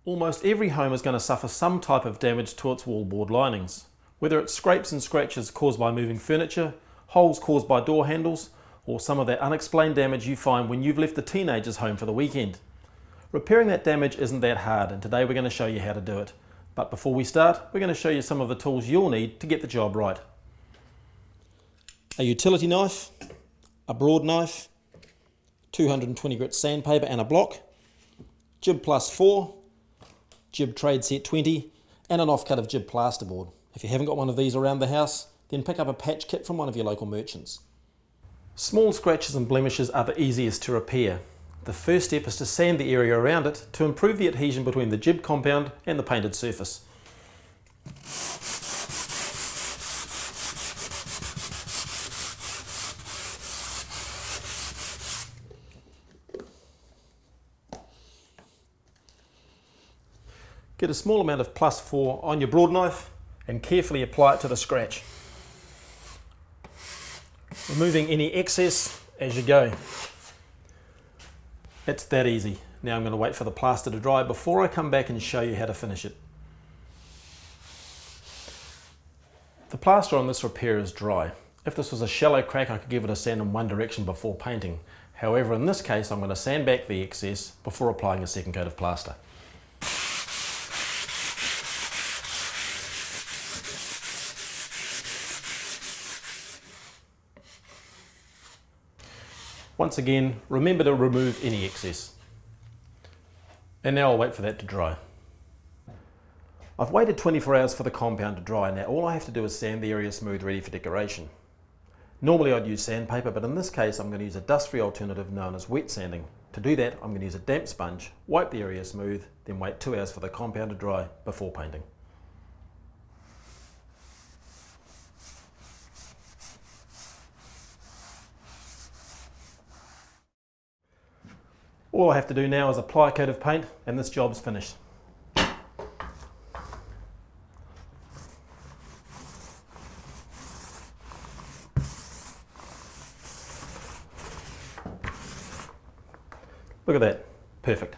Almost every home is going to suffer some type of damage to its wallboard linings, whether it's scrapes and scratches caused by moving furniture, holes caused by door handles, or some of that unexplained damage you find when you've left the teenagers home for the weekend. Repairing that damage isn't that hard, and today we're going to show you how to do it. But before we start, we're going to show you some of the tools you'll need to get the job right. A utility knife, a broad knife, 220 grit sandpaper and a block, GIB plus 4, GIB trade set 20, and an offcut of GIB plasterboard. If you haven't got one of these around the house, then pick up a patch kit from one of your local merchants. Small scratches and blemishes are the easiest to repair. The first step is to sand the area around it to improve the adhesion between the GIB compound and the painted surface. Get a small amount of plus 4 on your broad knife and carefully apply it to the scratch, removing any excess as you go. It's that easy. Now I'm going to wait for the plaster to dry before I come back and show you how to finish it. The plaster on this repair is dry. If this was a shallow crack, I could give it a sand in one direction before painting. However, in this case, I'm going to sand back the excess before applying a second coat of plaster. Once again, remember to remove any excess. And now I'll wait for that to dry. I've waited 24 hours for the compound to dry. Now all I have to do is sand the area smooth, ready for decoration. Normally I'd use sandpaper, but in this case I'm going to use a dust-free alternative known as wet sanding. To do that, I'm going to use a damp sponge, wipe the area smooth, then wait 2 hours for the compound to dry before painting. All I have to do now is apply a coat of paint and this job's finished. Look at that, perfect.